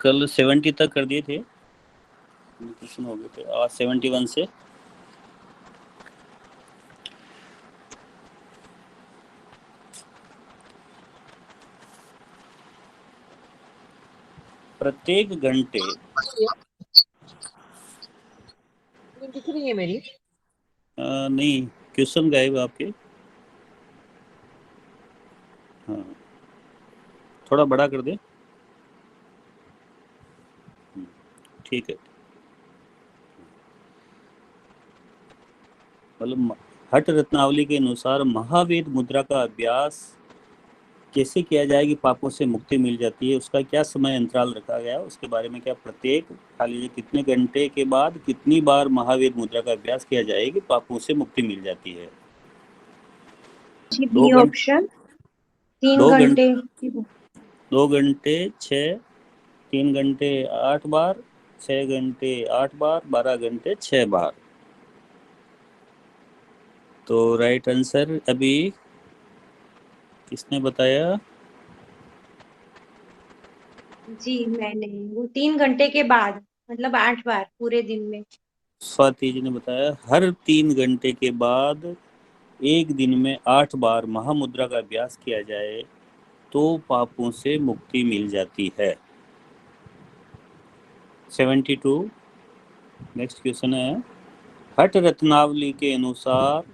कल 70 तक कर दिए थे, क्वेश्चन हो गए थे। आज 71 से प्रत्येक घंटे दिख रही है मेरी? नहीं, क्वेश्चन गायब आपके। हाँ, थोड़ा बड़ा कर दे। ठीक है। मतलब हठ रत्नावली के अनुसार महावेद मुद्रा का अभ्यास कैसे किया जाए कि पापों से मुक्ति मिल जाती है, उसका क्या समय अंतराल रखा गया है, उसके बारे में क्या प्रत्येक खाली कितने घंटे के बाद कितनी बार महावेद मुद्रा का अभ्यास किया जाए कि पापों से मुक्ति मिल जाती है। जी, दो बी घंटे ऑप्शन। 3 दो घंटे घंटे 2 घंटे 6, 3 घंटे 8 बार, 6 घंटे 8 बार, 12 घंटे 6 बार। तो राइट आंसर अभी किसने बताया? जी मैंने, वो 3 घंटे के बाद, मतलब 8 बार पूरे दिन में। स्वाति जी ने बताया हर 3 घंटे के बाद एक दिन में 8 बार महामुद्रा का अभ्यास किया जाए तो पापों से मुक्ति मिल जाती है। 72 नेक्स्ट क्वेश्चन है, हठ रत्नावली के अनुसार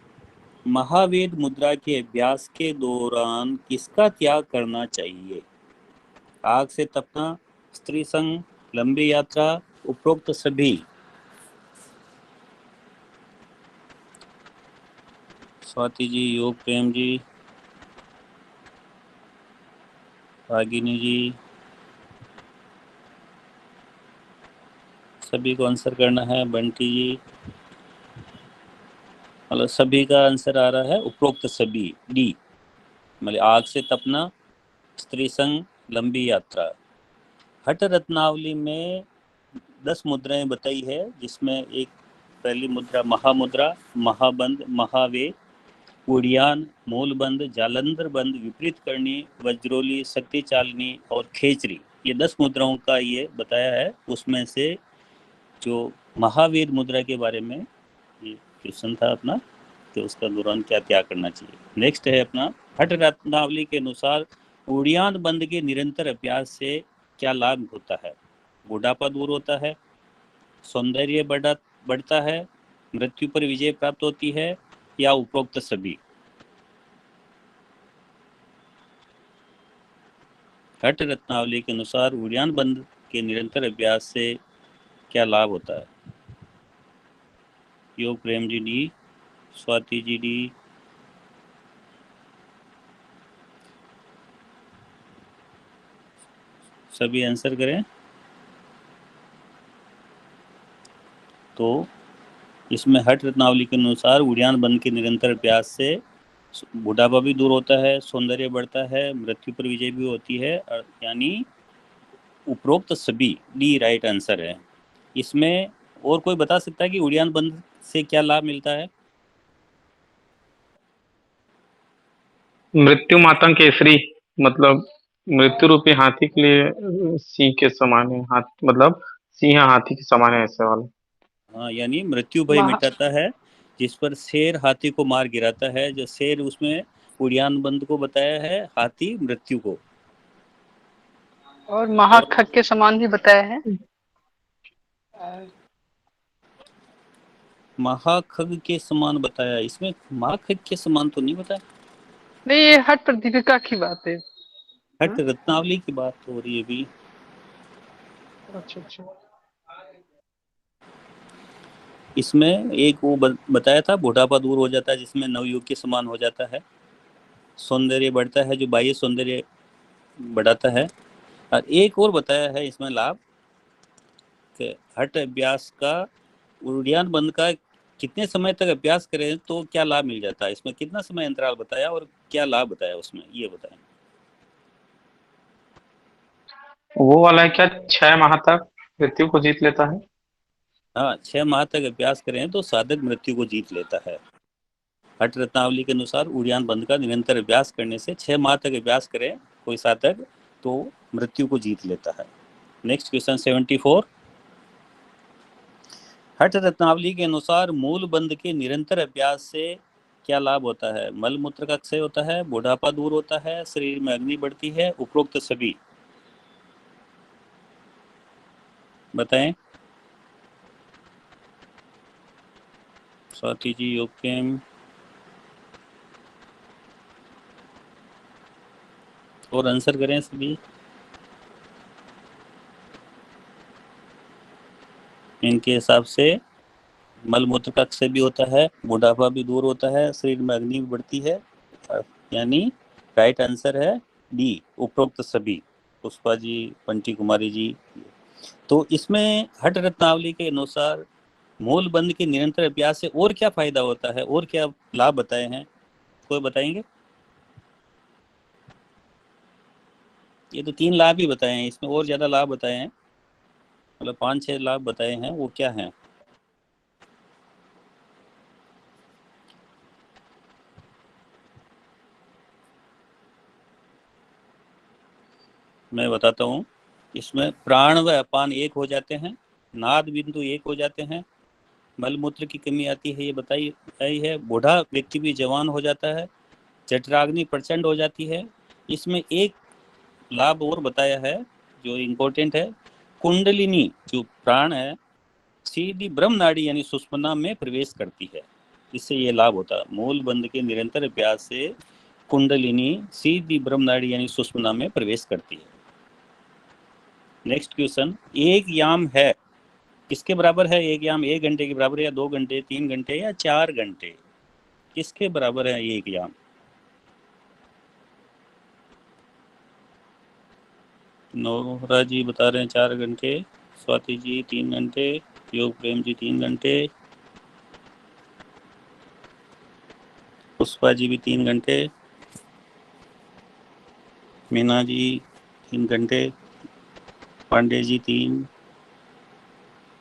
महावेद मुद्रा के अभ्यास के दौरान किसका त्याग करना चाहिए? आग से तपना, स्त्री संग, लंबी यात्रा, उपरोक्त सभी। स्वाति जी, योग प्रेम जी, रागिनी जी, सभी को आंसर करना है। बंटी जी, मतलब सभी का आंसर आ रहा है उपरोक्त सभी, डी। मतलब आग से तपना, स्त्री संग, लंबी यात्रा। हठ रत्नावली में 10 मुद्राएं बताई है, जिसमें एक पहली मुद्रा महामुद्रा, महाबंध, महावे, उड़ियान, मूलबंध, जालंधर बंध, विपरीत करनी, वज्रोली, शक्ति चालनी और खेचरी। ये 10 मुद्राओं का ये बताया है। उसमें से जो महावेद मुद्रा के बारे में ये क्वेश्चन था अपना, कि उसका दौरान क्या त्याग करना चाहिए। नेक्स्ट है अपना, हठ रत्नावली के अनुसार उड़ियान बंद के निरंतर अभ्यास से क्या लाभ होता है? बुढ़ापा दूर होता है, सौंदर्य बढ़ता है, मृत्यु पर विजय प्राप्त होती है, या उपरोक्त सभी। हठ रत्नावली के अनुसार उड़ियान बंद के निरंतर अभ्यास से क्या लाभ होता है? योग प्रेम जी डी, स्वाति जी डी, सभी आंसर करें। तो इसमें हठ रत्नावली के अनुसार उड़ियान बंद के निरंतर अभ्यास से बुढ़ापा भी दूर होता है, सौंदर्य बढ़ता है, मृत्यु पर विजय भी होती है, यानी उपरोक्त सभी, डी राइट आंसर है। इसमें और कोई बता सकता है कि उड़ियान बंद से क्या लाभ मिलता है? मृत्यु मातंग केसरी, मतलब मृत्यु रूपी हाथी के लिए सिंह के समान है, हाथ मतलब सिंह हाथी के समान है ऐसे वाला। हाँ, यानी मृत्यु भय मिटाता है, जिस पर शेर हाथी को मार गिराता है। जो शेर उसमें उड़ियान बंद को बताया है, हाथी मृत्यु को। और महाखग के समान भी बताया है। महाखग के समान बताया, इसमें महाखग के समान तो नहीं बताया। नहीं, ये हठ प्रदीपिका की बात है। हट रत्नावली की बात हो रही है अभी। अच्छा अच्छा। इसमें एक वो बताया था, बुढ़ापा दूर हो जाता है, जिसमें नवयुग के समान हो जाता है, सौंदर्य बढ़ता है, जो बाह्य सौंदर्य बढ़ाता है। और एक और बताया है इसमें लाभ, कि हठ अभ्यास का, उड़ियान बंद का कितने समय तक अभ्यास करें तो क्या लाभ मिल जाता है। इसमें कितना समय अंतराल बताया और क्या लाभ बताया उसमें, ये बताएं। वो वाला है क्या, 6 माह तक मृत्यु को जीत लेता है? हाँ, 6 माह तक अभ्यास करें तो साधक मृत्यु को जीत लेता है। हठ रत्नावली के अनुसार उड़ियान बंद का निरंतर अभ्यास करने से 6 माह तक अभ्यास करें कोई साधक तो मृत्यु को जीत लेता है। Next question 74। हठ रत्नावली के अनुसार मूल बंध के निरंतर अभ्यास से क्या लाभ होता है? मल मूत्र का क्षय होता है, बुढ़ापा दूर होता है, शरीर में अग्नि बढ़ती है, उपरोक्त सभी। बताएं। स्वाति जी, योगेम और आंसर करें सभी। इनके हिसाब से मल मूत्र का क्षय भी होता है, बुढ़ापा भी दूर होता है, शरीर में अग्नि भी बढ़ती है, यानी राइट आंसर है डी, उपरोक्त सभी। पुष्पा जी, पंटी कुमारी जी। तो इसमें हठ रत्नावली के अनुसार मूल बंध के निरंतर अभ्यास से और क्या फायदा होता है, और क्या लाभ बताए हैं, कोई बताएंगे? ये तो 3 लाभ ही बताए हैं, इसमें और ज्यादा लाभ बताए हैं, मतलब 5-6 लाभ बताए हैं, वो क्या है? मैं बताता हूँ। इसमें प्राण व अपान एक हो जाते हैं, नाद बिंदु एक हो जाते हैं, मल मूत्र की कमी आती है, ये बताई है, बूढ़ा व्यक्ति भी जवान हो जाता है, जठराग्नि प्रचंड हो जाती है। इसमें एक लाभ और बताया है जो इम्पोर्टेंट है, कुंडलिनी जो प्राण है सीधी ब्रह्म नाड़ी यानी सुषुम्ना में प्रवेश करती है, इससे ये लाभ होता है। मूल बंध के निरंतर अभ्यास से कुंडलिनी सीधी ब्रह्म नाड़ी यानी सुषुम्ना में प्रवेश करती है। नेक्स्ट क्वेश्चन, एक याम है किसके बराबर है? एक याम 1 घंटे के बराबर है, या 2 घंटे, 3 घंटे, या 4 घंटे? किसके बराबर है एक याम? नोहरा जी बता रहे हैं 4 घंटे, स्वाति जी 3 घंटे, योग प्रेम जी 3 घंटे, पुष्पा जी भी 3 घंटे, मीना जी 3 घंटे, पांडे जी 3,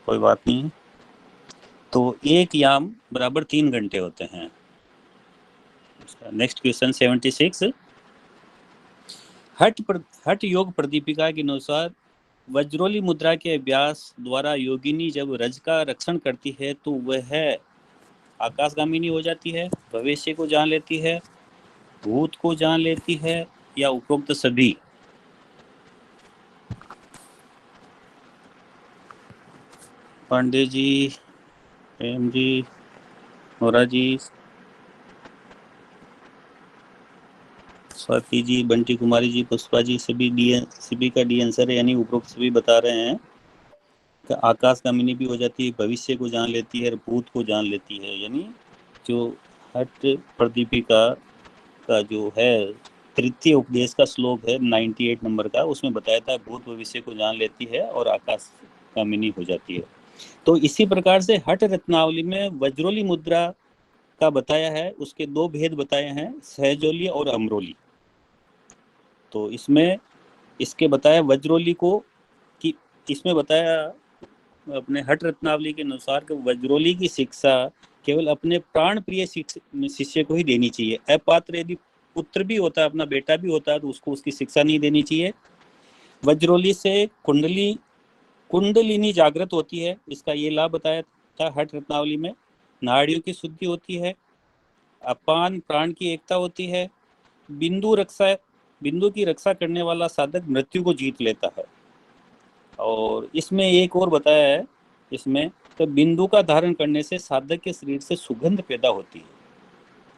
कोई बात नहीं। तो एक याम बराबर 3 घंटे होते हैं। Next question 76। हठ योग प्रदीपिका के अनुसार वज्रोली मुद्रा के अभ्यास द्वारा योगिनी जब रज का रक्षण करती है तो वह आकाशगामिनी हो जाती है, भविष्य को जान लेती है, भूत को जान लेती है, या उपरोक्त सभी? Pandey ji, M G, Nora जी, स्वाति जी, बंटी कुमारी जी, पुष्पा जी, सभी का डी आंसर है, यानी उपरोक्त सभी बता रहे हैं कि आकाशगामिनी भी हो जाती है, भविष्य को जान लेती है, भूत को जान लेती है। यानी जो हठ प्रदीपिका का जो है तृतीय उपदेश का श्लोक है 98 नंबर का, उसमें बताया था भूत भविष्य को जान लेती है और आकाशगामिनी हो जाती है। तो इसी प्रकार से हठ रत्नावली में वज्रोली मुद्रा का बताया है, उसके 2 भेद बताए हैं, सहजोली और अमरोली। तो इसमें इसके बताया वज्रोली को कि इसमें बताया अपने हठ रत्नावली के अनुसार कि वज्रोली की शिक्षा केवल अपने प्राण प्रिय शिष्य को ही देनी चाहिए। अपात्र यदि पुत्र भी होता है, अपना बेटा भी होता है, तो उसको उसकी शिक्षा नहीं देनी चाहिए। वज्रोली से कुंडलिनी जागृत होती है, इसका ये लाभ बताया था हठ रत्नावली में। नाड़ियों की शुद्धि होती है, अपान प्राण की एकता होती है, बिंदु की रक्षा करने वाला साधक मृत्यु को जीत लेता है। और इसमें एक और बताया है, इसमें तो बिंदु का धारण करने से साधक के शरीर से सुगंध पैदा होती है।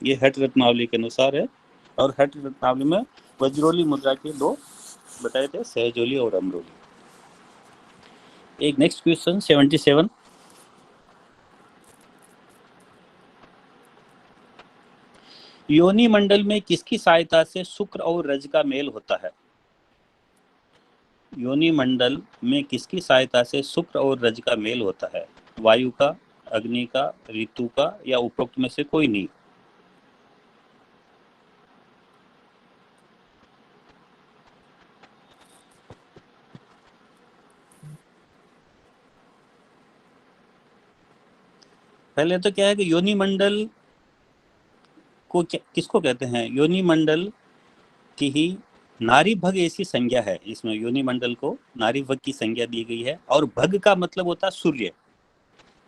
ये हठ रत्नावली के अनुसार है। और हठ रत्नावली में वज्रोली मुद्रा के 2 बताए थे, सहजोली और अमरोली। एक नेक्स्ट क्वेश्चन 77। योनि मंडल में किसकी सहायता से शुक्र और रज का मेल होता है? योनि मंडल में किसकी सहायता से शुक्र और रज का मेल होता है? वायु का, अग्नि का, ऋतु का, या उपरोक्त में से कोई नहीं? पहले तो क्या है कि योनि मंडल को किसको कहते हैं? योनि मंडल की ही नारी भग ऐसी संज्ञा है, इसमें योनि मंडल को नारी भग की संज्ञा दी गई है। और भग का मतलब होता है सूर्य।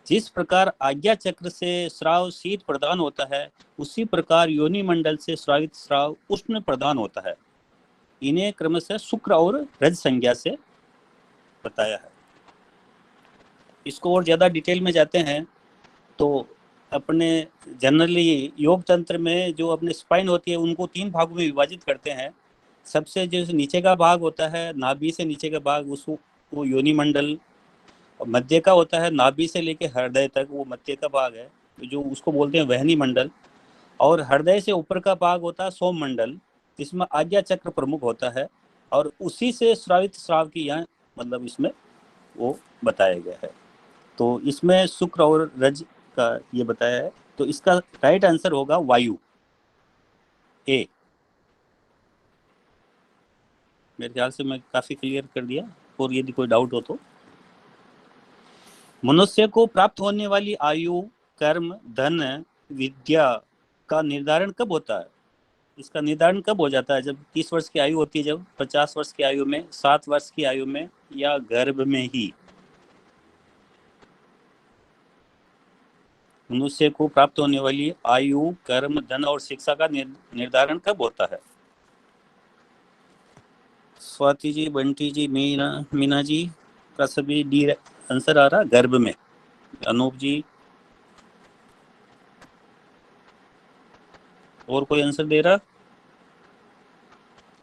जिस प्रकार आज्ञा चक्र से श्राव शीत प्रदान होता है, उसी प्रकार योनि मंडल से श्रावित श्राव उष्ण प्रदान होता है। इन्हें क्रमशः शुक्र और रज संज्ञा से बताया है। इसको और ज्यादा डिटेल में जाते हैं तो अपने जनरली योग तंत्र में जो अपने स्पाइन होती है उनको 3 भागों में विभाजित करते हैं। सबसे जो नीचे का भाग होता है, नाभि से नीचे का भाग, उसको वो योनि मंडल। मध्य का होता है नाभि से लेके हृदय तक, वो मध्य का भाग है, जो उसको बोलते हैं वहनी मंडल। और हृदय से ऊपर का भाग होता है सोम मंडल, जिसमें आज्ञा चक्र प्रमुख होता है। और उसी से श्रावित श्राव की यहाँ मतलब इसमें वो बताया गया है। तो इसमें शुक्र और रज का ये बताया है। तो इसका राइट आंसर होगा वायु, ए। मेरे ख्याल से मैं काफी क्लियर कर दिया, और यदि कोई डाउट हो तो। मनुष्य को प्राप्त होने वाली आयु, कर्म, धन, विद्या का निर्धारण कब होता है? इसका निर्धारण कब हो जाता है? जब 30 वर्ष की आयु होती है, जब 50 वर्ष की आयु में, 7 वर्ष की आयु में, या गर्भ में ही? मनुष्य को प्राप्त होने वाली आयु, कर्म, धन और शिक्षा का निर्धारण कब होता है? स्वाति जी, बंटी जी, मीना जी का सभी डी आंसर आ रहा, गर्भ में। अनूप जी, और कोई आंसर दे रहा?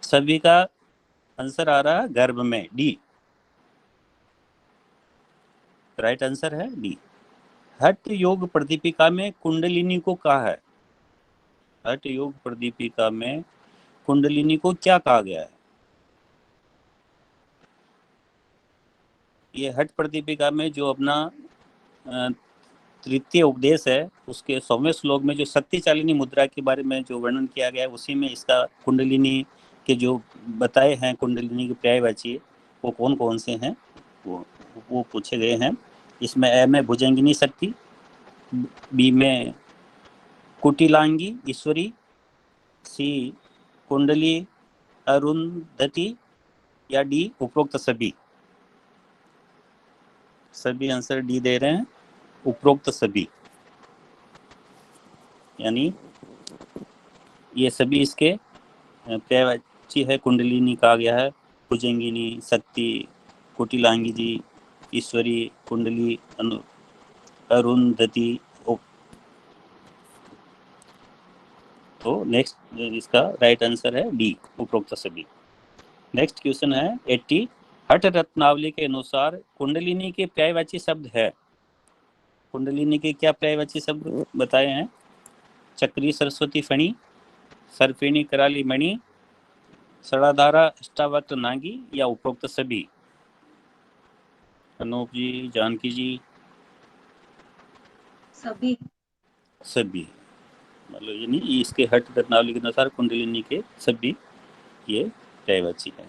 सभी का आंसर आ रहा है गर्भ में, डी। राइट आंसर है डी। हठ योग प्रदीपिका में कुंडलिनी को कहा है? हठ योग प्रदीपिका में कुंडलिनी को क्या कहा गया है? ये हठ प्रदीपिका में जो अपना तृतीय उपदेश है, उसके 100वें श्लोक में जो शक्ति चालिनी मुद्रा के बारे में जो वर्णन किया गया है, उसी में इसका कुंडलिनी के जो बताए हैं, कुंडलिनी के पर्यायवाची वो कौन कौन से हैं वो पूछे गए हैं। इसमें ए में भुजंगिनी शक्ति, बी में कुटिलांगी ईश्वरी, सी कुंडली अरुंधति, या डी उपरोक्त सभी? सभी आंसर डी दे रहे हैं, उपरोक्त सभी। यानी ये सभी इसके पर्यायवाची है। कुंडलिनी कहा गया है, भुजंगिनी शक्ति, कुटिलांगी जी, ईश्वरी, कुंडली अरुंधति। तो नेक्स्ट इसका राइट आंसर है डी, उपरोक्त सभी। नेक्स्ट क्वेश्चन है 80। हठ रत्नावली के अनुसार कुंडलिनी के पर्यायवाची शब्द है। कुंडलिनी के क्या पर्यायवाची शब्द बताए हैं? चक्री सरस्वती फणी, सर्पिणी कराली मणि, सड़ाधारा अष्टावक्र नागी, या उपरोक्त सभी? अनूप जी, जानकी जी? सभी। सभी मतलब ये नहीं, इसके हठ रत्नावली के अनुसार कुंडलिनी के सभी ये पर्यायवाची है।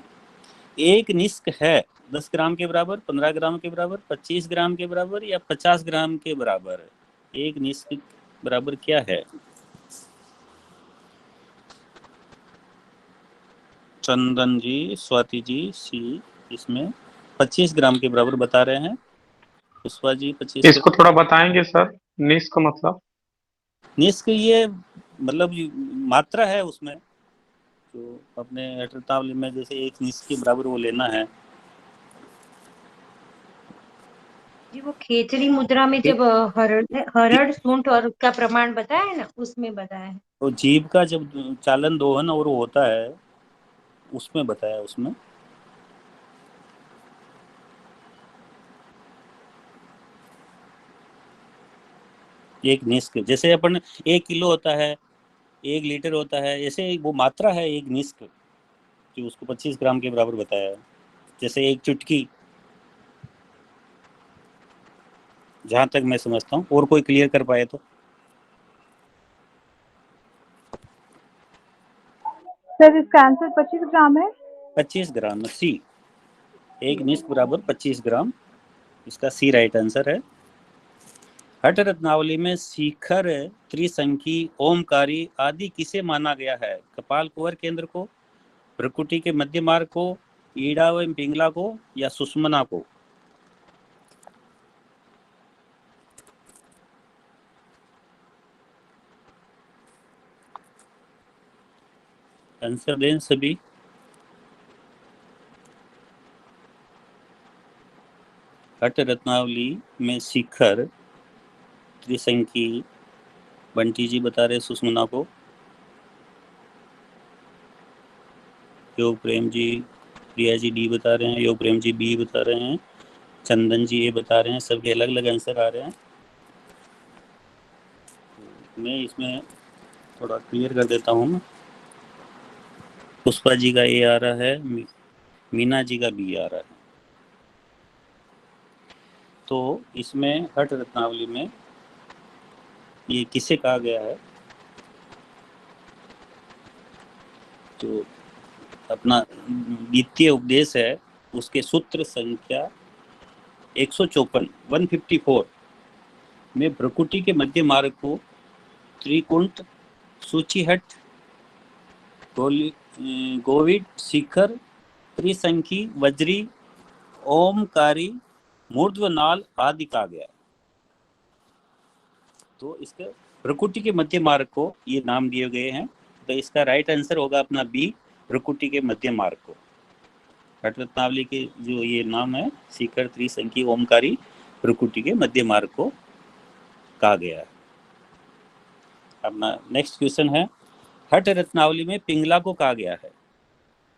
एक निष्क है 10 ग्राम के बराबर, 15 ग्राम के बराबर, 25 ग्राम के बराबर, या 50 ग्राम के बराबर? एक निष्क बराबर क्या है? चंदन जी, स्वाति जी, सी इसमें 25 ग्राम के बराबर बता रहे हैं। पुष्पा जी 25। इसको थोड़ा बताएंगे सर, निष्क मतलब? निष्क ये मतलब मात्रा है उसमें, जो अपने हठरत्नावली में जैसे एक निष्क के बराबर वो लेना है। जी वो खेचरी मुद्रा में जब हरड़ सूंठ और का प्रमाण बताया है ना, उसमें बताया है। तो जीभ का जब चालन दोहन और वो होता है, उसमें बताया, उसमें एक निष्क, जैसे अपन 1 किलो होता है, 1 लीटर होता है, ऐसे वो मात्रा है एक निष्क, जो उसको 25 ग्राम के बराबर बताया है। जैसे एक चुटकी, जहां तक मैं समझता हूँ। और कोई क्लियर कर पाए तो? सर इसका आंसर 25 ग्राम है। 25 ग्राम, सी। एक निष्क बराबर 25 ग्राम, इसका सी राइट आंसर है। हठ रत्नावली में शिखर, त्रिसंखी, ओमकारी आदि किसे माना गया है? कपाल कुंवर केंद्र को, भ्रुकुटी के मध्य मार्ग को, ईड़ा एवं पिंगला को, या सुषुम्ना को? आंसर दें सभी। हट रत्नावली में शिखर, त्रिसंकी, बंटी जी बता रहे सुषुम्ना को, योग प्रेम जी, प्रिया जी डी बता रहे हैं, योग प्रेम जी बी बता रहे हैं, चंदन जी ए बता रहे हैं। सबके अलग अलग आंसर आ रहे हैं। मैं इसमें थोड़ा क्लियर कर देता हूँ। पुष्पा जी का ए आ रहा है, मीना जी का बी आ रहा है। तो इसमें हट रत्नावली में ये किसे कहा गया है? तो अपना द्वितीय उपदेश है, उसके सूत्र संख्या 154 154 में भ्रुकुटी के मध्य मार्ग को त्रिकुंट, सूचीहट, गोविड, शिखर, त्रिसंखी, वज्री, ओमकारी, मूर्ध्वनाल आदि कहा गया। तो इसके भ्रुकुटी के मध्य मार्ग को ये नाम दिए गए हैं। तो इसका राइट आंसर होगा अपना बी, भ्रुकुटी के मध्य मार्ग को। हट रत्नावली के जो ये नाम है, शिखर, त्रिसंखी, ओमकारी, भ्रुकुटी के मध्य मार्ग को कहा गया है। अपना नेक्स्ट क्वेश्चन है, हट रत्नावली में पिंगला को कहा गया है?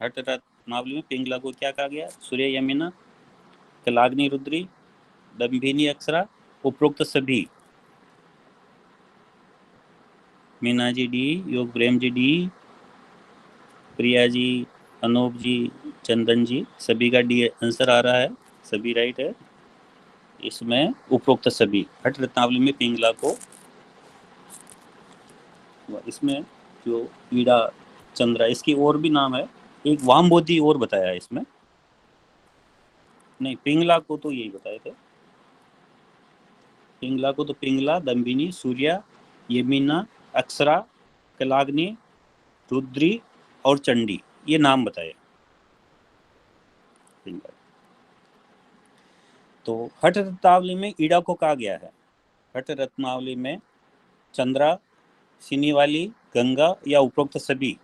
हट रत्नावली में पिंगला को क्या कहा गया? सूर्य यमुना, कलाग्नि रुद्री, दंभिनी अक्षरा, उपरोक्त सभी। मीना जी डी, योग प्रेम जी डी, प्रिया जी, अनूप जी, चंदन जी, सभी का डी आंसर आ रहा है। सभी राइट है। इसमें उपरोक्त सभी, हट रत्नावली में पिंगला को, इसमें जो ईड़ा, चंद्रा, इसकी और भी नाम है, एक वामबोधि और बताया है इसमें। नहीं, पिंगला को तो यही बताए थे। पिंगला को तो पिंगला, दंभिनी, सूर्या, यमुना, अक्षरा, कलाग्नि, रुद्री और चंडी, ये नाम बताए पिंगला। तो हट रत्नावली में ईड़ा को कहा गया है? हट रत्नावली में चंद्रा, सिनीवाली, गंगा या उपरोक्त सभी?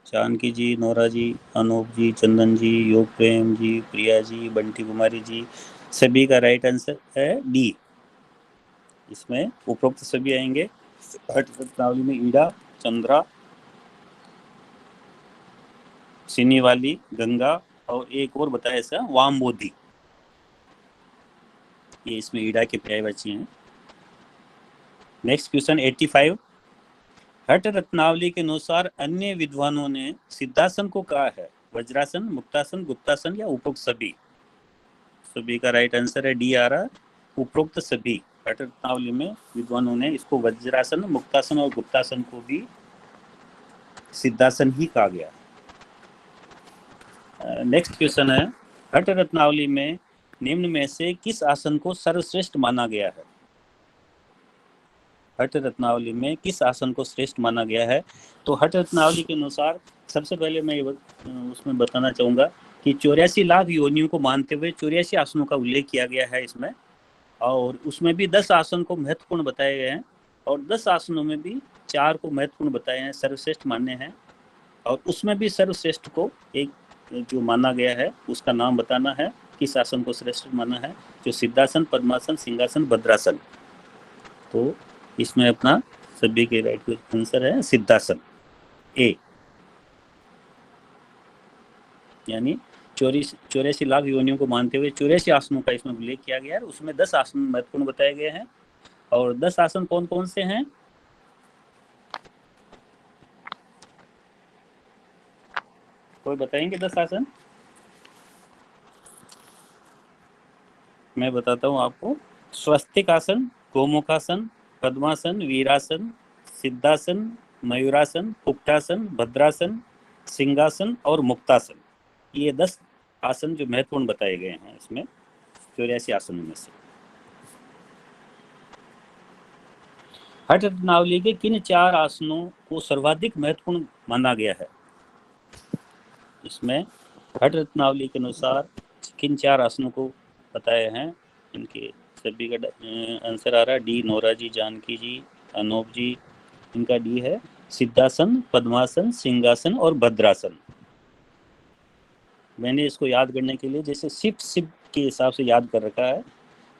जानकी जी, नोरा जी, अनूप जी, चंदन जी, योग प्रेम जी, प्रिया जी, बंटी कुमारी जी, सभी का राइट आंसर है डी। इसमें उपरोक्त सभी आएंगे। हट रत्नावली में ईड़ा, चंद्रा, सिनीवाली, गंगा और एक और बताया ऐसा वामबोधि, ये इसमें ईड़ा के पर्यायवाची हैं। नेक्स्ट क्वेश्चन 85, हट रत्नावली के अनुसार अन्य विद्वानों ने सिद्धासन को कहा है? वज्रासन, मुक्तासन, गुप्तासन या उपरोक्त सभी? सभी का राइट आंसर है डी आ रहा, उपरोक्त सभी। हट रत्नावली में विद्वानों ने इसको वज्रासन, मुक्तासन और गुप्तासन को भी सिद्धासन ही कहा गया। नेक्स्ट क्वेश्चन है, हट रत्नावली में निम्न में से किस आसन को सर्वश्रेष्ठ माना गया है? हट रत्नावली में किस आसन को श्रेष्ठ माना गया है? तो हट रत्नावली के अनुसार सबसे पहले मैं उसमें बताना चाहूँगा कि 84 लाख योनियों को मानते हुए 84 आसनों का उल्लेख किया गया है इसमें, और उसमें भी 10 आसन को महत्वपूर्ण बताए गए हैं, और 10 आसनों में भी 4 को महत्वपूर्ण बताए हैं, सर्वश्रेष्ठ मान्य हैं। और उसमें भी सर्वश्रेष्ठ को एक जो माना गया है उसका नाम बताना है, किस आसन को श्रेष्ठ माना है, जो सिद्धासन, पद्मासन, सिंहासन, भद्रासन। तो इसमें अपना सभी के राइट आंसर है सिद्धासन ए, यानी 84 लाख योनियों को मानते हुए 84 आसनों का इसमें उल्लेख किया गया है। उसमें 10 आसन महत्वपूर्ण बताए गए हैं, और 10 आसन कौन कौन से हैं? कोई बताएंगे 10 आसन? मैं बताता हूँ आपको। स्वस्तिक आसन, गोमुखासन, पद्मासन, वीरासन, सिद्धासन, मयूरासन, कुक्टासन, भद्रासन, सिंहासन और मुक्तासन, ये 10 आसन जो महत्वपूर्ण बताए गए हैं इसमें 84 आसनों में से। हठ रत्नावली के किन 4 आसनों को सर्वाधिक महत्वपूर्ण माना गया है? इसमें हठ रत्नावली के अनुसार किन 4 आसनों को बताए हैं? इनके सभी का आंसर आ रहा है डी, नोरा जी, जानकी जी, अनूप जी। इनका डी है सिद्धासन, पद्मासन, सिंहासन और भद्रासन। मैंने इसको याद करने के लिए जैसे सिप सिप के हिसाब से याद कर रखा है।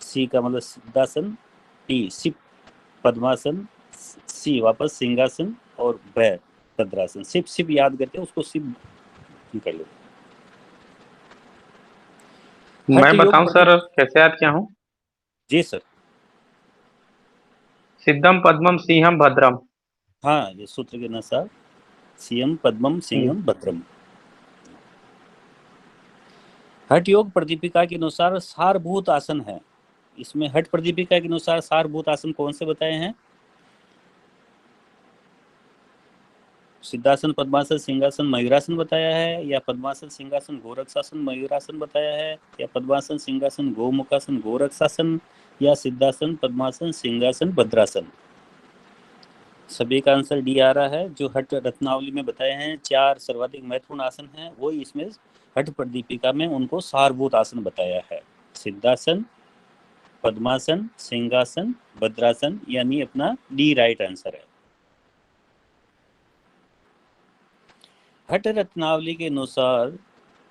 सी का मतलब सिद्धासन, टी सिप पद्मासन, सी वापस सिंहासन और भद्रासन। सिप सिप याद करके उसको सिप कर लो। मैं बताऊं सर कैसे याद किया हूँ? जी सर। सिद्धम पद्मम सिंहम भद्रम। हाँ, ये सूत्र के अनुसार सीएम पद्मम सिंहम भद्रम। हठ योग प्रदीपिका के अनुसार सारभूत आसन है। इसमें हठ प्रदीपिका के अनुसार सारभूत आसन कौन से बताए हैं? सिद्धासन, पद्मासन, सिंहासन, मयूरासन बताया है, या पद्मासन, सिंहासन, गोरक्षासन, मयूरासन बताया है, या पद्मासन, सिंहासन, गोमुखासन, गोरक्षासन, या सिद्धासन, पद्मासन, सिंहासन, भद्रासन। सभी का आंसर डी आ रहा है। जो हठ रत्नावली में बताए हैं 4 सर्वाधिक महत्वपूर्ण आसन हैं, वो इसमें हठ प्रदीपिका में उनको सारभूत आसन बताया है। सिद्धासन, पद्मासन, सिंहासन, भद्रासन, यानी अपना डी राइट आंसर है। हठ रत्नावली के अनुसार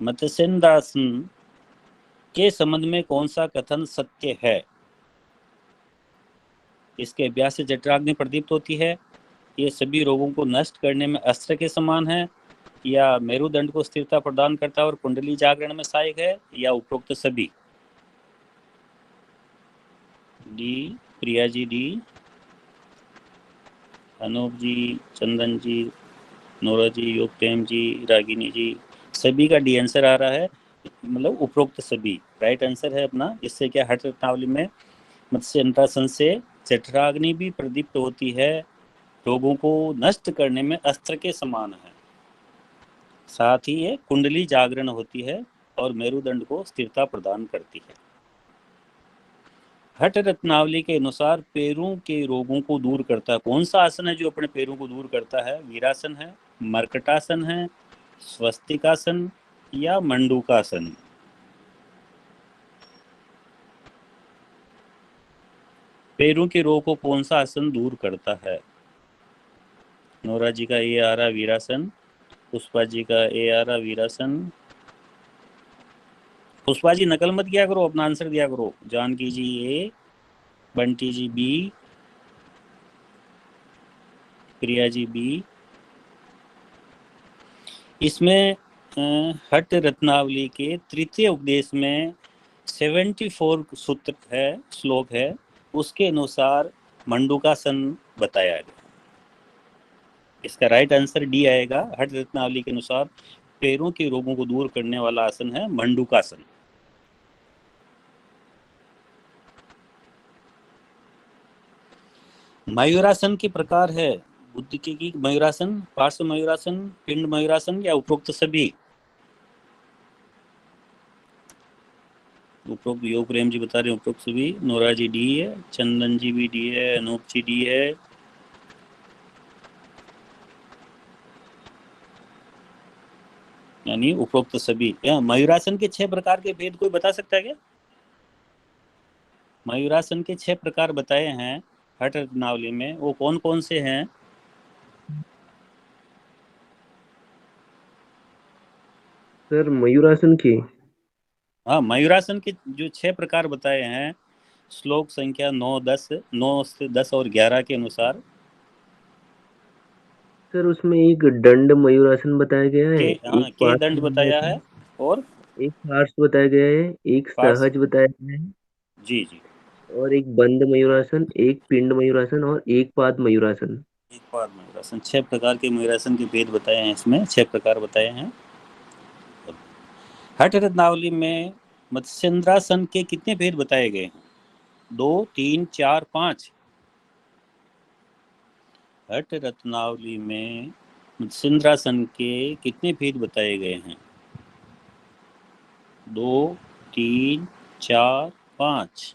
मत्स्येंद्रासन के संबंध में कौन सा कथन सत्य है? इसके अभ्यास से जठराग्नि प्रदीप्त होती है, ये सभी रोगों को नष्ट करने में अस्त्र के समान है, या मेरुदंड को स्थिरता प्रदान करता है और कुंडली जागरण में सहायक है, या उपरोक्त सभी? D, Priya G D, Anoop जी, चंदन जी, नोरा जी, योगप्रेम जी, रागिनी जी, सभी का डी आंसर आ रहा है। मतलब उपरोक्त सभी राइट आंसर है अपना। इससे क्या हठ रत्नावली में मत्स्येंद्रासन से जठराग्नि भी प्रदीप्त होती है, रोगों को नष्ट करने में अस्त्र के समान है, साथ ही ये कुंडली जागरण होती है और मेरुदंड को स्थिरता प्रदान करती है। हठ रत्नावली के अनुसार पैरों के रोगों को दूर करता है कौन सा आसन है जो अपने पैरों को दूर करता है? वीरासन है, मर्कटासन है, स्वस्तिकासन, या मंडूकासन? पैरों के रोग को कौन सा आसन दूर करता है? नोरा जी का ए आ रहा वीरासन, पुष्पा जी का ए आ रहा वीरासन। पुष्पा जी नकल मत किया करो, अपना आंसर दिया करो। जानकी जी ए, Bunty G B, Priya G B. इसमें हठ रत्नावली के तृतीय उपदेश में 74 सूत्र है, श्लोक है, उसके अनुसार मंडूकासन बताया गया। इसका राइट आंसर डी आएगा। हठ रत्नावली के अनुसार पैरों के रोगों को दूर करने वाला आसन है मंडूकासन। मयूरासन के प्रकार है बुद्ध की मयूरासन, पार्श्व मयूरासन, पिंड मयूरासन, या उपरोक्त सभी? उपरोक्त योग प्रेम जी बता रहे हैं उपरोक्त सभी। नोरा जी डी है, चंदन जी भी डी है, अनूप जी डी है। यानी उपरोक्त सभी। मयूरासन के 6 प्रकार के भेद कोई बता सकता है क्या? मयूरासन के 6 प्रकार बताए हैं हठ रत्नावली में, वो कौन कौन से हैं? सर मयूरासन की। हाँ, मयूरासन के जो 6 प्रकार बताए हैं श्लोक संख्या 9, 10, 9 से 10 और 11 के अनुसार। सर उसमें एक दंड मयूरासन बताया गया है, एक के दंड बताया है, और एक पार्श्व बताया गया है, एक सहज बताया गया है, जी जी, और एक बंद मयूरासन, एक पिंड मयूरासन और एक पाद मयूरासन। एक पाद मयूरासन। 6 प्रकार के मयूरासन के भेद बताए हैं, इसमें 6 प्रकार बताए हैं। हठ रत्नावली में मत्स्येंद्रासन के कितने भेद बताए गए हैं? 2, 3, 4, 5? हठ रत्नावली में मत्स्येंद्रासन के कितने भेद बताए गए हैं? 2, 3, 4, 5?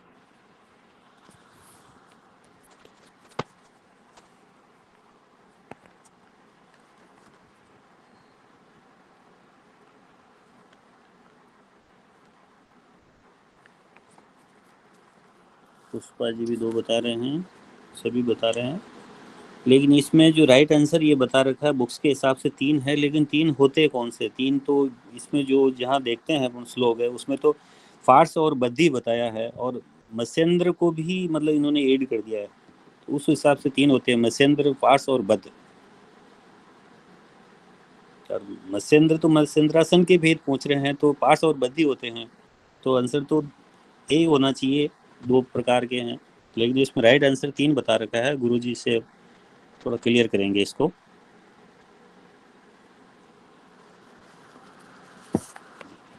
पुष्पा जी भी 2 बता रहे हैं, सभी बता रहे हैं, लेकिन इसमें जो राइट आंसर ये बता रखा है बुक्स के हिसाब से 3 है, लेकिन 3 होते कौन से 3? तो इसमें जो जहाँ देखते हैं अपन श्लोक है उसमें तो फार्स और बद्धी बताया है, और मत्स्येंद्र को भी मतलब इन्होंने ऐड कर दिया है, तो उस हिसाब से 3 होते हैं, मत्स्येंद्र, फार्स और बद्ध। और मत्स्येंद्र तो मत्स्येंद्रासन के भेद पूछ रहे हैं, तो पार्स और बद्धी होते हैं, तो आंसर तो ए होना चाहिए, 2 प्रकार के हैं, लेकिन इसमें राइट आंसर 3 बता रखा है। गुरुजी से थोड़ा क्लियर करेंगे इसको।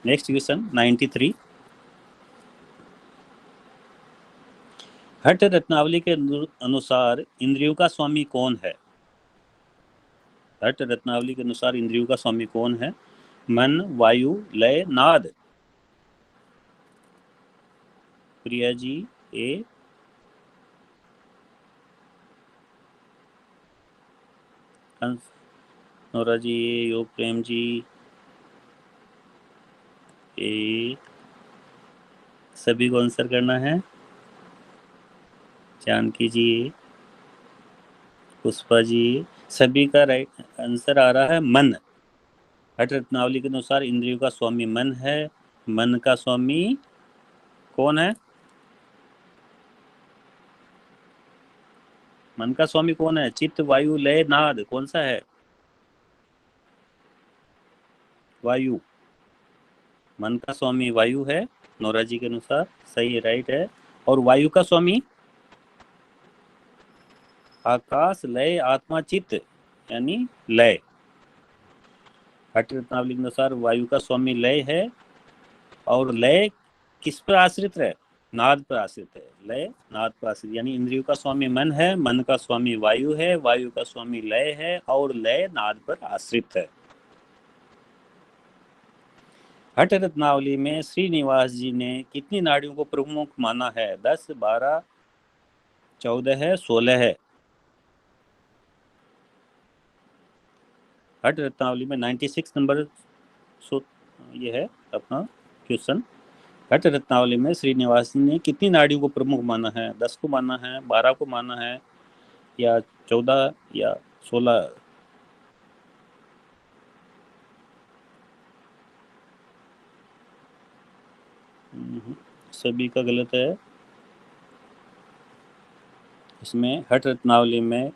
Next question 93। हठ रत्नावली के अनुसार इंद्रियों का स्वामी कौन है? हठ रत्नावली के अनुसार इंद्रियों का स्वामी कौन है? मन, वायु, लय, नाद। प्रिया जी ए, नोरा जी ए, योग प्रेम जी ए, सभी को आंसर करना है। जानकी जी, पुष्पा जी, सभी का राइट आंसर आ रहा है मन। हठ रत्नावली के अनुसार इंद्रियों का स्वामी मन है। मन का स्वामी कौन है? मन का स्वामी कौन है? चित्त, वायु, लय, नाद, कौन सा है? वायु। मन का स्वामी वायु है नोरा जी के अनुसार, सही है, राइट है। और वायु का स्वामी आकाश, लय, आत्मा, चित्त, यानी लय। हठ रत्नावली के अनुसार वायु का स्वामी लय है, और लय किस पर आश्रित है? नाद पर आश्रित है। लय नाद पर आश्रित, यानी इंद्रियों का स्वामी मन है, मन का स्वामी वायु है, वायु का स्वामी लय है, और लय नाद पर आश्रित है। हठ रत्नावली में श्रीनिवास जी ने कितनी नाड़ियों को प्रमुख माना है? 10, 12, 14 है, 16 है। हठ रत्नावली में 96 नंबर ये है अपना क्वेश्चन। हठ रत्नावली में श्रीनिवास ने कितनी नाड़ियों को प्रमुख माना है? 10 को माना है, 12 को माना है, या 14 या 16? सभी का गलत है। इसमें हठ रत्नावली में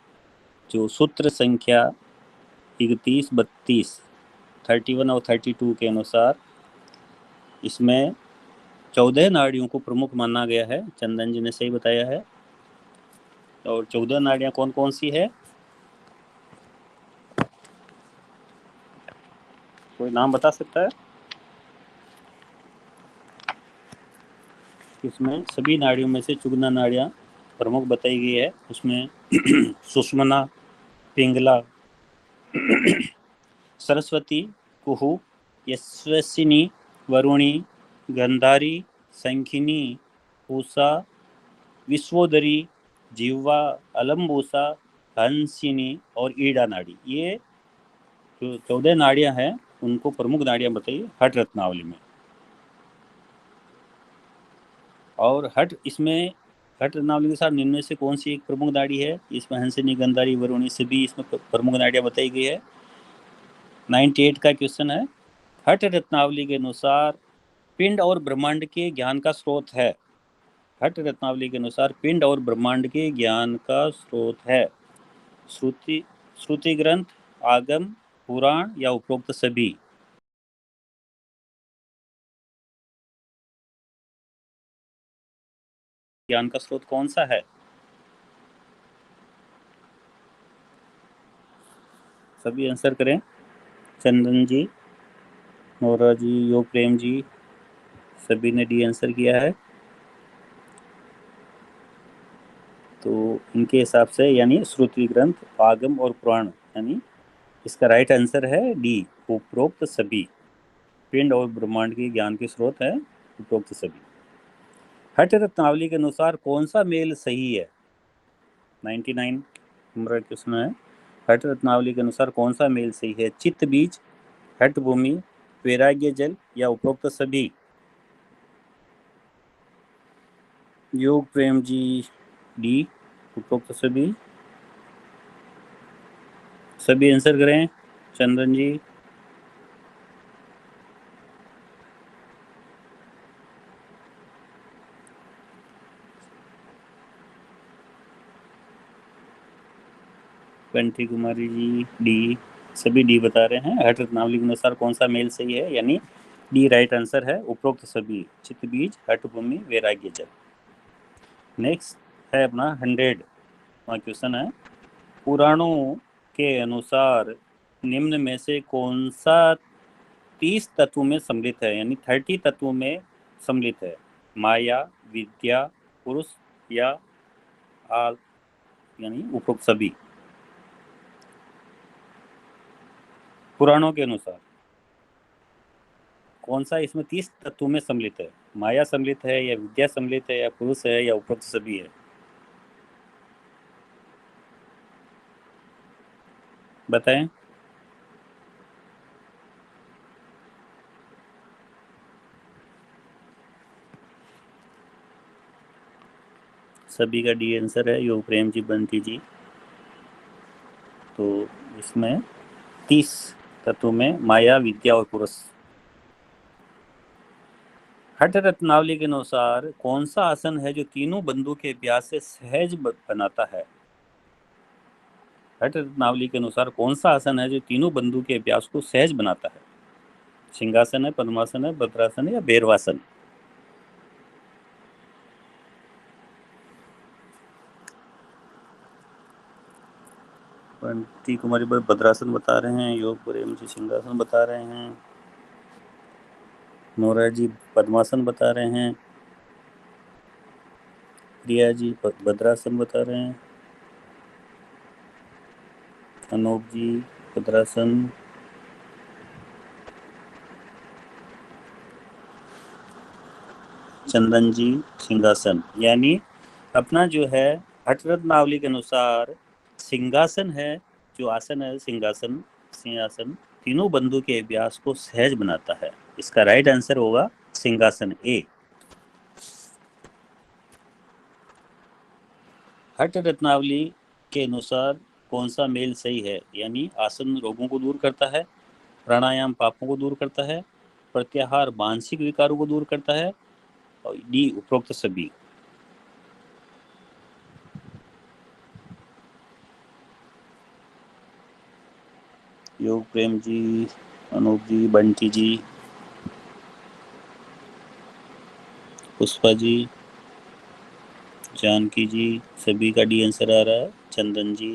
जो सूत्र संख्या 31, 32, 31 और 32 के अनुसार इसमें 14 नाड़ियों को प्रमुख माना गया है। चंदन जी ने सही बताया है। और 14 नाड़ियां कौन कौन सी है? कोई नाम बता सकता है? इसमें सभी नाड़ियों में से चुगना नाड़ियां प्रमुख बताई गई है। उसमें सुषमना, पिंगला, सरस्वती, कुहू, यशस्विनी, वरुणी, गंधारी, संखिनी, पूषा, विश्वोदरी, जिह्वा, अलम्बूसा, हंसिनी और ईड़ा नाड़ी। ये जो 14 नाड़ियां हैं उनको प्रमुख नाड़ियां बताइए हठ रत्नावली में। और इसमें हठ रत्नावली के साथ निम्न से कौन सी एक प्रमुख नाड़ी है? इसमें हंसिनी, गंधारी, वरुणी सभी इसमें प्रमुख नाड़ियां बताई गई है। 98 का क्वेश्चन है। हठ रत्नावली के अनुसार पिंड और ब्रह्मांड के ज्ञान का स्रोत है। हठ रत्नावली के अनुसार पिंड और ब्रह्मांड के ज्ञान का स्रोत है श्रुति ग्रंथ, आगम, पुराण या उपरोक्त सभी? ज्ञान का स्रोत कौन सा है? सभी आंसर करें। चंदन जी, नोरा जी, योग प्रेम जी, सभी ने डी आंसर किया है। तो इनके हिसाब से यानी श्रुति ग्रंथ, आगम और पुराण, यानी इसका राइट आंसर है डी, उपरोक्त सभी। पिंड और ब्रह्मांड के ज्ञान के स्रोत है उपरोक्त सभी। हठ रत्नावली के अनुसार कौन सा मेल सही है? 99 नंबर क्वेश्चन है। हठ रत्नावली के अनुसार कौन सा मेल सही है? चित्त बीज, हठ भूमि, वैराग्य जल या उपरोक्त सभी? योग प्रेम जी डी, उपरोक्त सभी आंसर करें। चंदन जी, बंटी कुमारी जी डी, सभी डी बता रहे हैं। हठ रत्नावली के अनुसार कौन सा मेल सही है, यानी डी राइट आंसर है। उपरोक्त सभी चित्त बीज हठ भूमि वैराग्य जल। नेक्स्ट है अपना 100 क्वेश्चन है, पुराणों के अनुसार निम्न में से कौन सा 30 तत्वों में सम्मिलित है, यानी 30 तत्वों में सम्मिलित है। माया, विद्या, पुरुष या आल, यानी उपरोक्त सभी। पुराणों के अनुसार कौन सा इसमें 30 तत्वों में सम्मिलित है। माया सम्मिलित है, या विद्या सम्मिलित है, या पुरुष है, या उपरोक्त सभी है। बताएं। सभी का डी आंसर है। योग प्रेम जी, बंटी जी। तो इसमें 30 तत्वों में माया, विद्या और पुरुष। हठ रत्नावली के अनुसार कौन सा आसन है जो तीनों बंधु के अभ्यास से सहज बनाता है। हठ रत्नावली के अनुसार कौन सा आसन है जो तीनों बंधु के अभ्यास को सहज बनाता है। सिंहासन है, पद्मासन है, भद्रासन है, या भैरवासन। बंटी कुमारी भद्रासन बता रहे हैं। योग प्रेम जी सिंहासन बता रहे हैं। नोरा जी पद्मासन बता रहे हैं। प्रिया जी भद्रासन बता रहे हैं। अनूप जी भद्रासन। चंदन जी सिंहासन। यानी अपना जो है हठ रत्नावली के अनुसार सिंहासन है, जो आसन है सिंहासन, सिंहासन तीनों बंधु के अभ्यास को सहज बनाता है। इसका राइट आंसर होगा सिंहासन ए। हठ रत्नावली के अनुसार कौन सा मेल सही है, यानी आसन रोगों को दूर करता है, प्राणायाम पापों को दूर करता है, प्रत्याहार मानसिक विकारों को दूर करता है, और डी उपरोक्त सभी। योग प्रेम जी, अनूप जी, बंटी जी, पुष्पा जी, जानकी जी, सभी का डी आंसर आ रहा है। चंदन जी,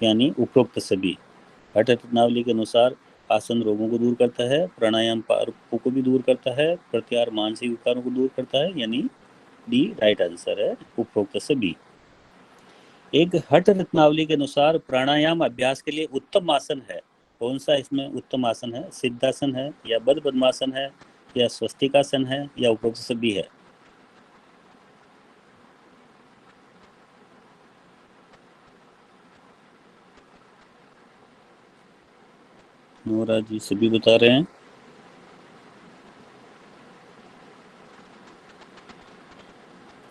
यानी उपरोक्त सभी। हठ रत्नावली के अनुसार आसन रोगों को दूर करता है, प्राणायाम पापों को भी दूर करता है, प्रत्याहार मानसिक विकारों को दूर करता है, यानी डी राइट आंसर है, उपरोक्त सभी। एक हठ रत्नावली के अनुसार प्राणायाम अभ्यास के लिए उत्तम आसन है। कौन सा इसमें उत्तम आसन है। सिद्धासन है, या बद्ध पद्मासन है, या स्वस्तिकासन है, या उपरोक्त सभी है। नोरा जी सभी बता रहे हैं।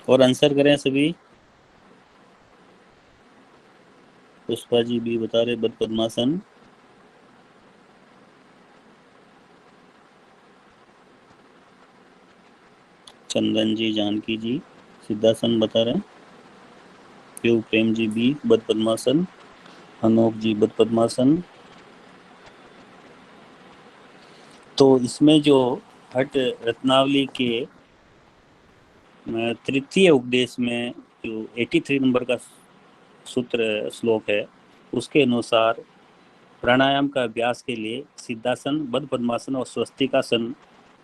और आंसर करें सभी। पुष्पा जी भी बता रहे बद्ध पद्मासन। चंदन जी, जानकी जी सिद्धासन बता रहे हैं। योग प्रेम जी भी बद्ध पद्मासन। अनोप जी बद्ध पद्मासन। तो इसमें जो हठ रत्नावली के तृतीय उपदेश में जो 83 नंबर का सूत्र श्लोक है, उसके अनुसार प्राणायाम का अभ्यास के लिए सिद्धासन, बद्ध पद्मासन और स्वस्तिकासन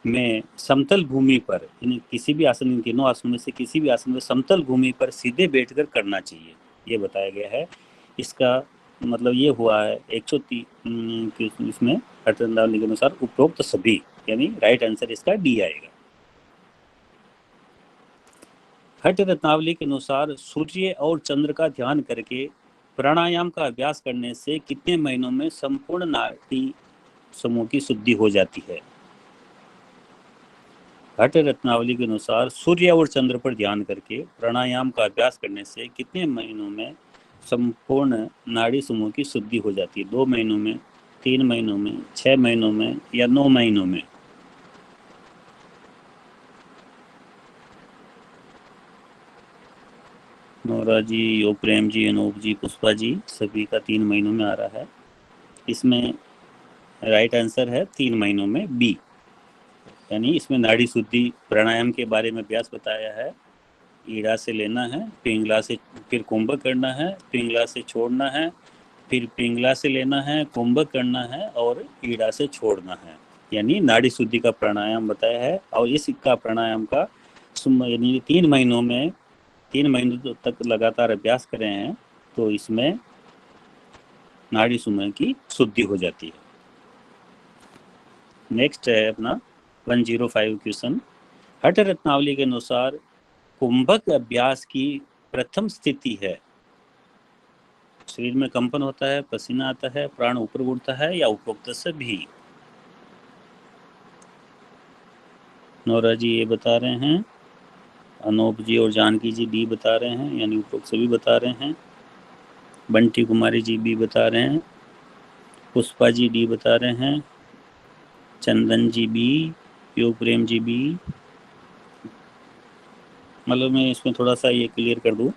में समतल भूमि पर, किसी भी आसन, इन तीनों आसनों में से किसी भी आसन में समतल भूमि पर सीधे बैठकर करना चाहिए, ये बताया गया है। इसका मतलब ये हुआ है 103 इसमें हठ रत्नावली के अनुसार उपरोक्त सभी, यानी राइट आंसर इसका डी आएगा। हठ रत्नावली के अनुसार सूर्य और चंद्र का ध्यान करके प्राणायाम का अभ्यास करने से कितने महीनों में संपूर्ण नाड़ी समूह की शुद्धि हो जाती है। हठ रत्नावली के अनुसार सूर्य और चंद्र पर ध्यान करके प्राणायाम का अभ्यास करने से कितने महीनों में संपूर्ण नाड़ी समूह की शुद्धि हो जाती है? 2 महीनों में, 3 महीनों में, 6 महीनों में या 9 महीनों में? नोरा जी, यो प्रेम जी, अनूप जी, पुष्पा जी, सभी का 3 महीनों में आ रहा है। इसमें राइट आंसर है 3 महीनों में, बी। यानी इसमें नाड़ी शुद्धि प्राणायाम के बारे में अभ्यास बताया है। ईड़ा से लेना है, पिंगला से, फिर कुंभक करना है, पिंगला से छोड़ना है, फिर पिंगला से लेना है, कुंभक करना है और ईड़ा से छोड़ना है। यानी नाड़ी शुद्धि का प्राणायाम बताया है। और इस का प्राणायाम का यानी 3 महीनों तक लगातार अभ्यास करें हैं तो इसमें नाड़ी समूह की शुद्धि हो जाती है। नेक्स्ट है अपना 105 क्वेश्चन। हठ रत्नावली के अनुसार कुंभक अभ्यास की प्रथम स्थिति है। शरीर में कंपन होता है, पसीना आता है, प्राण ऊपर उड़ता है या उपरोक्त सभी? नोरा जी ये बता रहे हैं, अनूप जी और जानकी जी डी बता रहे हैं, यानी उपरोक्त सभी बता रहे हैं। बंटी कुमारी जी बी बता रहे हैं, पुष्पा जी डी बता रहे हैं, चंदन जी बी, योग प्रेम जी बी। मतलब मैं इसमें थोड़ा सा ये क्लियर कर दूं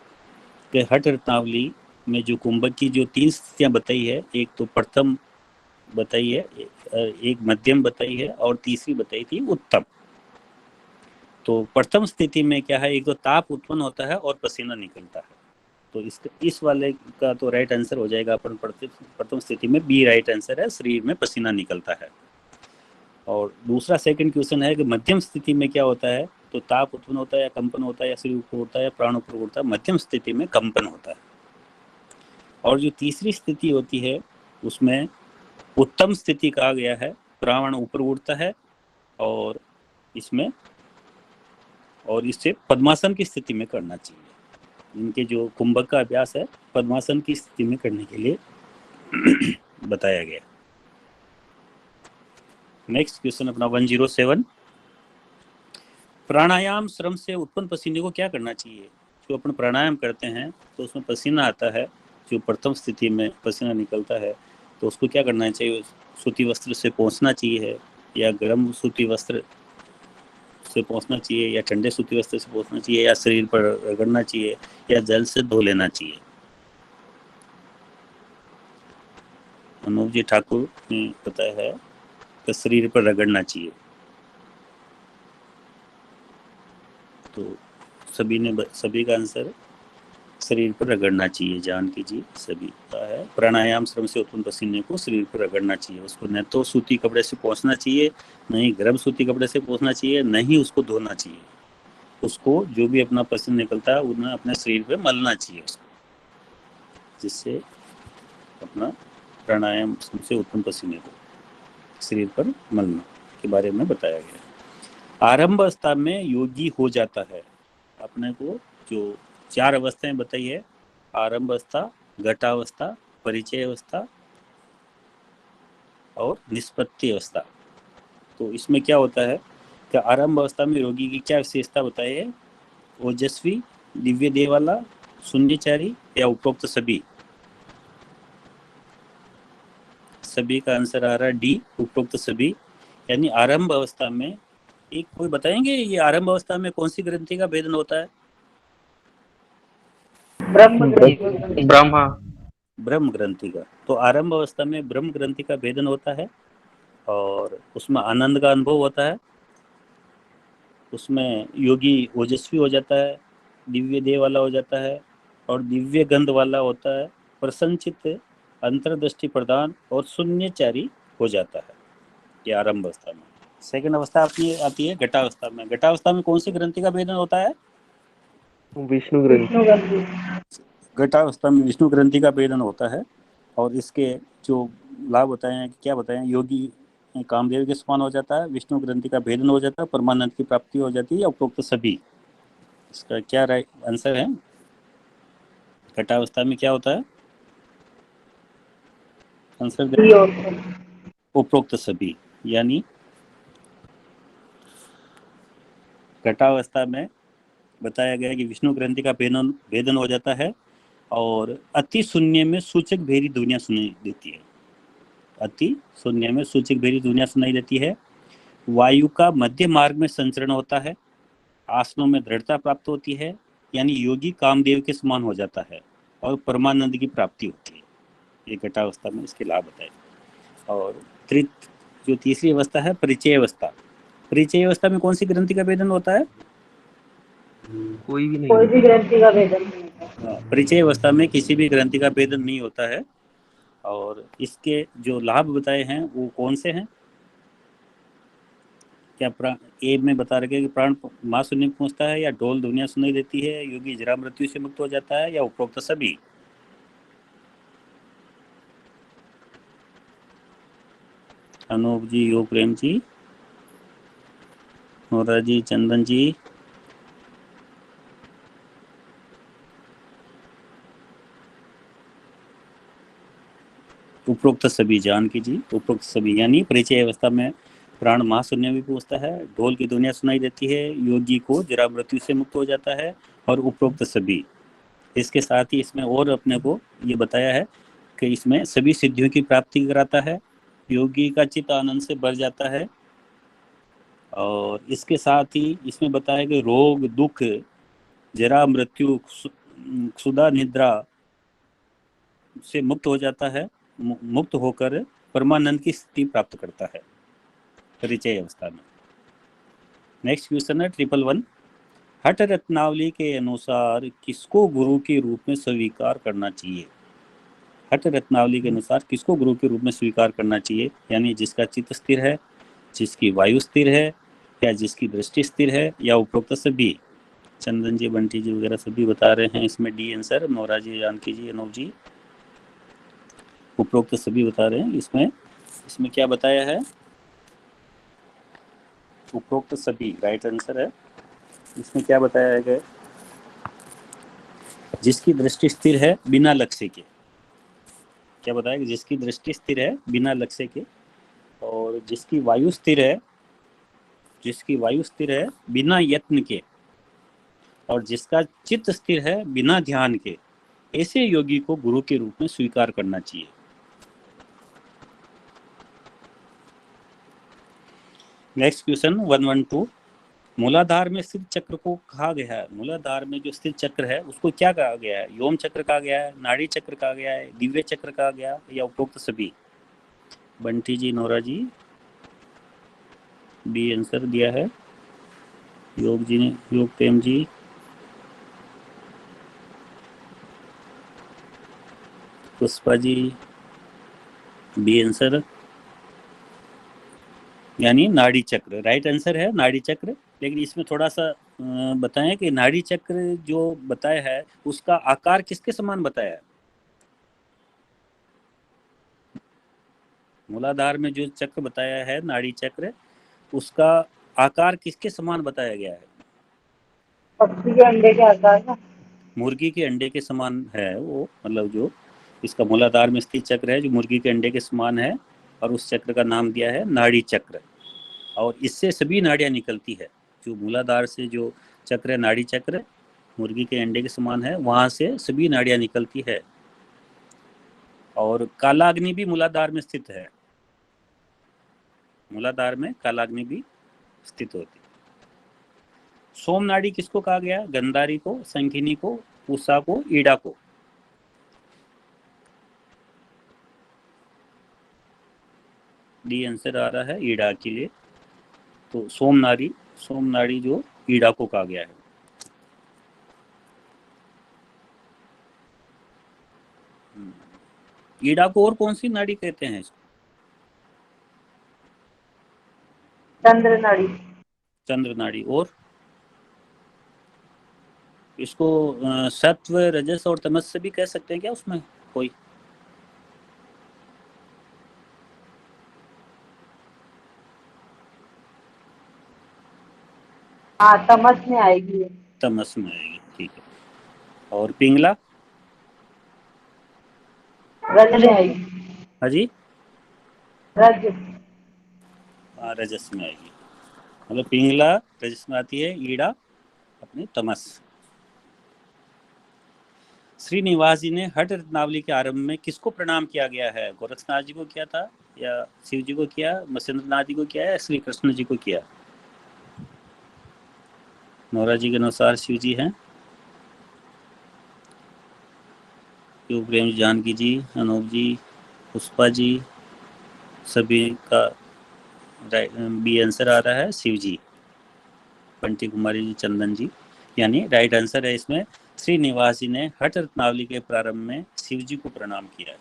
कि हठ रत्नावली में जो कुंभक की जो 3 स्थितियां बताई है, एक तो प्रथम बताई है, एक मध्यम बताई है और तीसरी बताई थी उत्तम। तो प्रथम स्थिति में क्या है, एक तो ताप उत्पन्न होता है और पसीना निकलता है। तो इस वाले का तो राइट आंसर हो जाएगा अपन प्रथम स्थिति में, बी राइट आंसर है, शरीर में पसीना निकलता है। और दूसरा सेकंड क्वेश्चन है कि मध्यम स्थिति में क्या होता है, तो ताप उत्पन्न होता है या कंपन होता है या शरीर ऊपर उड़ता है या प्राण ऊपर उड़ता है? मध्यम स्थिति में कंपन होता है। और जो तीसरी स्थिति होती है उसमें उत्तम स्थिति कहा गया है, प्राण ऊपर उड़ता है और इससे पद्मासन की स्थिति में करना चाहिए। इनके जो कुंभक का अभ्यास है पद्मासन की स्थिति में करने के लिए बताया गया। नेक्स्ट क्वेश्चन अपना 107। प्राणायाम श्रम से उत्पन्न पसीने को क्या करना चाहिए? जो अपन प्राणायाम करते हैं तो उसमें पसीना आता है, जो प्रथम स्थिति में पसीना निकलता है, तो उसको क्या करना चाहिए? सूती वस्त्र से पोंछना चाहिए या गर्म सूती वस्त्र से पोंछना चाहिए या ठंडे सूती वस्त्र से पोंछना चाहिए या शरीर पर रगड़ना चाहिए या जल से धो लेना चाहिए? अनूप जी ठाकुर ने बताया है कि शरीर पर रगड़ना चाहिए। तो सभी का आंसर शरीर पर रगड़ना चाहिए। जानकी जी सभी का है, प्राणायाम श्रम से उत्पन्न पसीने को शरीर पर रगड़ना चाहिए। उसको न तो सूती कपड़े से पोंछना चाहिए, न ही गर्म सूती कपड़े से पोंछना चाहिए, न ही उसको धोना चाहिए। उसको जो भी अपना पसीना निकलता है उन्हें अपने शरीर पे मलना चाहिए उसको, जिससे अपना प्राणायाम से उत्पन्न पसीने को शरीर पर मलना के बारे में बताया गया। आरंभ अवस्था में योगी हो जाता है। अपने को जो 4 अवस्थाएं बताई है, आरंभ अवस्था, घटावस्था, परिचय अवस्था और निष्पत्ति अवस्था। तो इसमें क्या होता है कि आरंभ अवस्था में रोगी की क्या विशेषता बताई है? ओजस्वी, दिव्य देह वाला, शून्यचारी या उपरोक्त सभी? सभी का आंसर आ रहा है डी, उपरोक्त सभी। यानी आरंभ अवस्था में एक कोई बताएंगे ये आरंभ अवस्था में कौन सी ग्रंथि का भेदन होता है? ब्रह्मा। ब्रह्म ग्रंथि का। तो आरंभ अवस्था में ब्रह्म ग्रंथि का भेदन होता है और उसमें आनंद का अनुभव होता है। उसमें योगी ओजस्वी हो जाता है, दिव्य देह वाला हो जाता है और दिव्य गंध वाला होता है, प्रसन्नचित्त, अंतर्दृष्टि प्रदान और शून्यचारी हो जाता है। ये आरंभ अवस्था में। सेकंड अवस्था आती है घटावस्था में। घटावस्था में कौन सी ग्रंथि का भेदन होता है? विष्णु ग्रंथि। घटावस्था में विष्णु ग्रंथि का भेदन होता है और इसके जो लाभ बताए हैं, क्या बताए हैं? योगी कामदेव के समान हो जाता है, विष्णु ग्रंथि का भेदन हो जाता है, परमानंद की प्राप्ति हो जाती है, उपरोक्त सभी। इसका क्या आंसर है? घटावस्था में क्या होता है? आंसर उपरोक्त सभी। यानी घटावस्था में बताया गया कि विष्णु ग्रंथि का भेदन हो जाता है और अति शून्य में सूचक भेरी ध्वनियां सुनाई देती है। अति शून्य में सूचक भेरी ध्वनियां सुनाई देती है। वायु का मध्य मार्ग में संचरण होता है। आसनों में दृढ़ता प्राप्त होती है, यानी योगी कामदेव के समान हो जाता है और परमानंद की प्राप्ति होती है। ये घटावस्था में इसके लाभ बताए। और जो तीसरी अवस्था है परिचय अवस्था। परिचय अवस्था में कौन सी ग्रंथि का भेदन होता है? कोई भी नहीं कोई होता। भी ग्रंथि का भेदन नहीं होता। परिचय अवस्था में किसी भी ग्रंथि का भेदन नहीं होता है। और इसके जो लाभ बताए हैं वो कौन से हैं? क्या ए में बता रखे कि प्राण मां शून्य पहुंचता है, या ढोल ध्वनियां सुनाई देती है, योगी जरा मृत्यु से मुक्त हो जाता है, या उपरोक्त सभी? अनूप जी, योग प्रेम जी, नोरा जी, चंदन जी, उपरोक्त सभी। जानकी जी, उपरोक्त सभी यानी परिचय अवस्था में प्राण महाशून्य भी पहुंचता है, ढोल की ध्वनियां सुनाई देती है, योगी को जरा मृत्यु से मुक्त हो जाता है, और उपरोक्त सभी। इसके साथ ही इसमें और अपने को ये बताया है कि इसमें सभी सिद्धियों की प्राप्ति कराता है, योगी का चित्त आनंद से भर जाता है। और इसके साथ ही इसमें बताया कि रोग दुख जरा मृत्यु क्षुधा निद्रा से मुक्त हो जाता है, मुक्त होकर परमानंद की स्थिति प्राप्त करता है परिचय अवस्था में। नेक्स्ट क्वेश्चन है 111। हठ रत्नावली के अनुसार किसको गुरु के रूप में स्वीकार करना चाहिए? हठ रत्नावली के अनुसार किसको गुरु के रूप में स्वीकार करना चाहिए? यानी जिसका चित्त स्थिर है, जिसकी वायु स्थिर है, या जिसकी दृष्टि स्थिर है, या उपरोक्त सभी? चंदन जी, बंटी जी वगैरह सभी बता रहे हैं इसमें डी आंसर। नोरा जी, जानकी जी, अनूप जी, उपरोक्त सभी बता रहे हैं। इसमें क्या बताया है? उपरोक्त सभी राइट आंसर है। इसमें क्या बताया है? जिसकी दृष्टि स्थिर है बिना लक्ष्य के। क्या बताया कि जिसकी दृष्टि स्थिर है बिना लक्ष्य के, और जिसकी वायु स्थिर है, जिसकी वायु स्थिर है बिना यत्न के, और जिसका चित्त स्थिर है बिना ध्यान के, ऐसे योगी को गुरु के रूप में स्वीकार करना चाहिए। Next question 112। मूलाधार में स्थित चक्र को कहा गया है, मूलाधार में जो स्थित चक्र है उसको क्या कहा गया है? योम चक्र कहा गया है, नाड़ी चक्र कहा गया है, दिव्य चक्र कहा गया, या उपरोक्त सभी? बंटी जी, नोरा जी, बी आंसर दिया है। योग जी ने, योग प्रेम जी, पुष्पा जी, बी आंसर यानी नाड़ी चक्र राइट आंसर है, नाड़ी चक्र। लेकिन इसमें थोड़ा सा बताएं कि नाड़ी चक्र जो बताया है उसका आकार किसके समान बताया है? मूलाधार में जो चक्र बताया है नाड़ी चक्र, उसका आकार किसके समान बताया गया है? पक्षी के अंडे के आकार का। मुर्गी के अंडे के समान है वो, मतलब जो इसका मूलाधार में स्थित चक्र है जो मुर्गी के अंडे के समान है, और उस चक्र का नाम दिया है नाड़ी चक्र। और इससे सभी नाड़ियां निकलती है। जो मूलाधार से जो चक्र है नाड़ी चक्र मुर्गी के अंडे के समान है, वहां से सभी नाड़ियां निकलती है। और कालाग्नि भी मूलाधार में स्थित है, मूलाधार में कालाग्नि भी स्थित होती है। सोम नाड़ी किसको कहा गया? गंधारी को, संखिनी को, पूषा को, ईड़ा को? डी आंसर आ रहा है ईड़ा के लिए। तो सोम नाड़ी जो ईड़ा को कहा गया है। ईड़ा को और कौन सी नाड़ी कहते हैं? चंद्र नाड़ी। चंद्र नाड़ी। और इसको सत्व, रजस और तमस से भी कह सकते हैं क्या उसमें कोई? हाँ, तमस में आएगी ये। तमस में आएगी, ठीक है। और पिंगला? रज में आएगी। हाँ जी, रज। रजस में आएगी। मतलब पिंगला रजस में आती है, ईड़ा अपनी तमस। श्रीनिवास जी ने हट रत्नावली के आरंभ में किसको प्रणाम किया गया है? गोरखनाथ जी को किया था, या शिव जी को किया, मत्स्येंद्र नाथ जी को किया, या श्री कृष्ण जी को किया? नोरा जी के अनुसार शिव जी हैं। शिव प्रेम जानकी जी, अनूप जी, पुष्पा जी, सभी का बी आंसर आ रहा है शिव जी। पंटी कुमारी जी, चंदन जी, यानी राइट आंसर है इसमें श्रीनिवास जी ने हट रत्नावली के प्रारंभ में शिव जी को प्रणाम किया।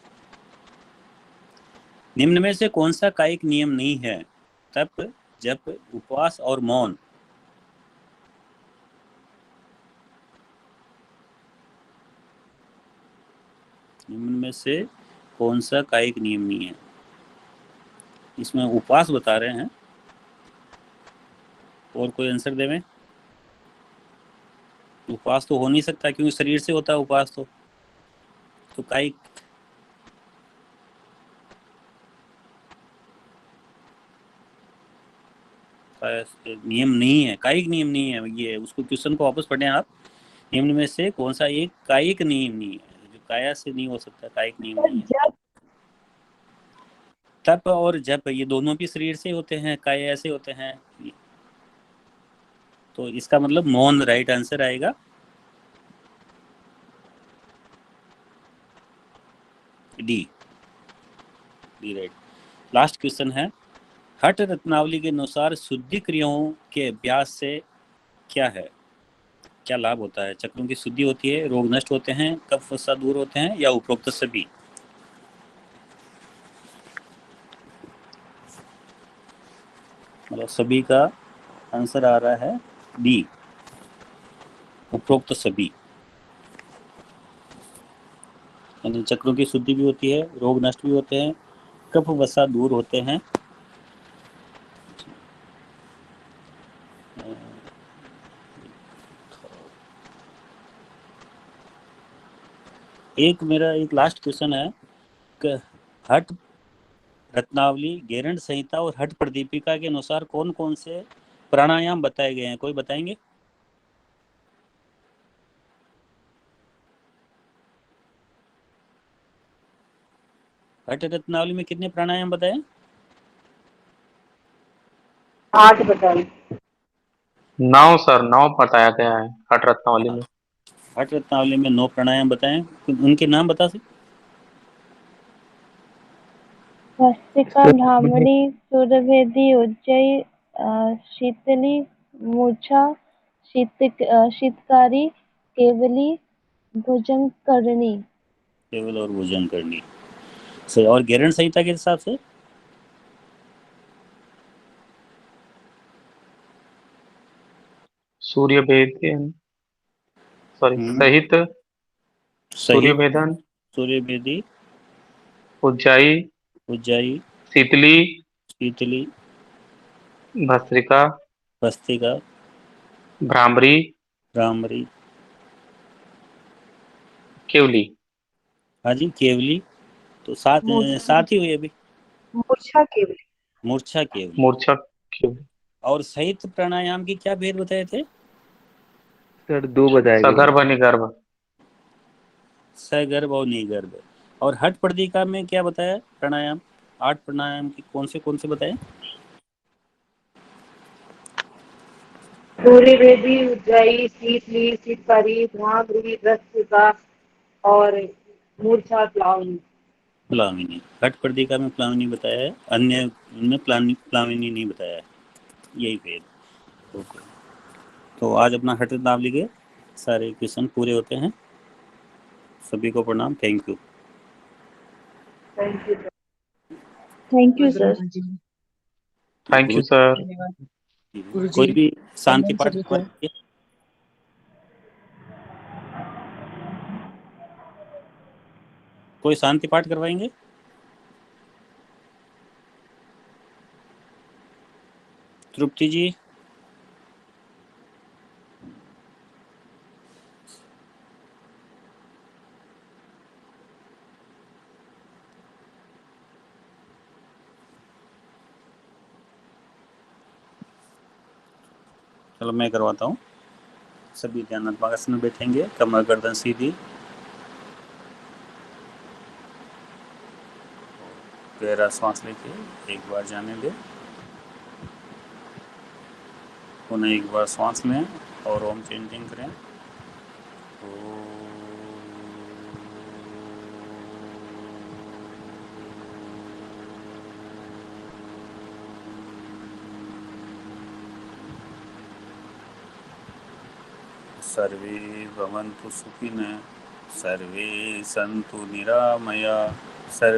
निम्न में से कौन सा कायिक नियम नहीं है? तप, जप, उपवास और मौन। निम्न में से कौन सा कायिक नियम नहीं है? इसमें उपवास बता रहे हैं, और कोई आंसर देवें? उपवास तो हो नहीं सकता क्योंकि शरीर से होता है उपवास, तो कायिक नियम नहीं है, कायिक नियम नहीं है। ये उसको क्वेश्चन को वापस पढ़ें आप। निम्न में से कौन सा एक कायिक नियम नहीं है, जो काया से नहीं हो सकता, कायिक नियम नहीं है? जब तप और जप ये दोनों भी शरीर से होते हैं, काया से होते हैं, तो इसका मतलब मौन राइट आंसर आएगा। D, D right. Last question है, हठ रत्नावली के अनुसार शुद्धि क्रियाओं के अभ्यास से क्या है, क्या लाभ होता है? चक्रों की शुद्धि होती है, रोग नष्ट होते हैं, कफ वसा दूर होते हैं, या उपरोक्त सभी? मतलब सभी का आंसर आ रहा है डी, उपरोक्त सभी। यानी चक्रों की शुद्धि भी होती है, रोग नष्ट भी होते हैं, कफ वसा दूर होते हैं। एक मेरा एक लास्ट क्वेश्चन है, हठ रत्नावली, गेरंड संहिता और हठ प्रदीपिका के अनुसार कौन कौन से प्राणायाम बताए गए हैं? कोई बताएंगे? हठ रत्नावली में कितने प्राणायाम बताए? 8 बताइए। 9 सर, 9 बताया गया है हठ रत्नावली में। हठ रत्नावली में 9 प्राणायाम बताएं, उनके नाम बता सकते? भस्त्रिका, भ्रामरी, सूर्यभेदी, उज्जयी, शीतली, मूर्छा, शीतकारी, केवली, भुजंगकर्णी। केवल और भुजंग करनी सही। और गेरंड संहिता के हिसाब से सूर्य भेदन, सॉरी सहित, सूर्य सहित, भेदन, सूर्यभेदी, उज्जाई, उज्जाई, शीतली, शीतली, भस्त्रिका, भस्त्रिका, भ्रामरी, भ्रामरी, केवली। हाँ जी केवली, तो सात सात ही हुई अभी। मूर्छा केवली। मूर्छा केवली। मूर्छा केवली। और सहित प्राणायाम की क्या भेद बताए थे? सर 2 बताए गए हैं। सगर्भ निगर्भ। सगर्भ और निगर्भ। और हठ प्रदिका में क्या बताया प्राणायाम? 8 प्राणायाम की कौन से बताए? सूर्यभेदी, उज्जाई, शीतली, शीतकारी, भ्रामरी, भस्त्रिका और मूर्छा प्लावनी। प्लाविनी। हठ प्रदिका में प्लाविनी बताया है, अन्य में प्लाविनी नहीं बताया है। यही भेद। ओके, तो आज अपना हठ नावली के सारे क्वेश्चन पूरे होते हैं। सभी को प्रणाम, thank you. Thank you. Thank you sir. Thank you sir. कोई भी शांति पाठ करवाएंगे? कोई शांति पाठ करवाएंगे? तृप्ति जी। चलो मैं करवाता हूँ। सभी ध्यानात्मक आसन में बैठेंगे, कमर गर्दन सीधी, गहरा सांस लेके एक बार जाने दे, पुनः एक बार सांस लें और ओम चेंटिंग करें। सर्वे भवन्तु सुखिनः, सर्वे सन्तु निरामया, सर्वे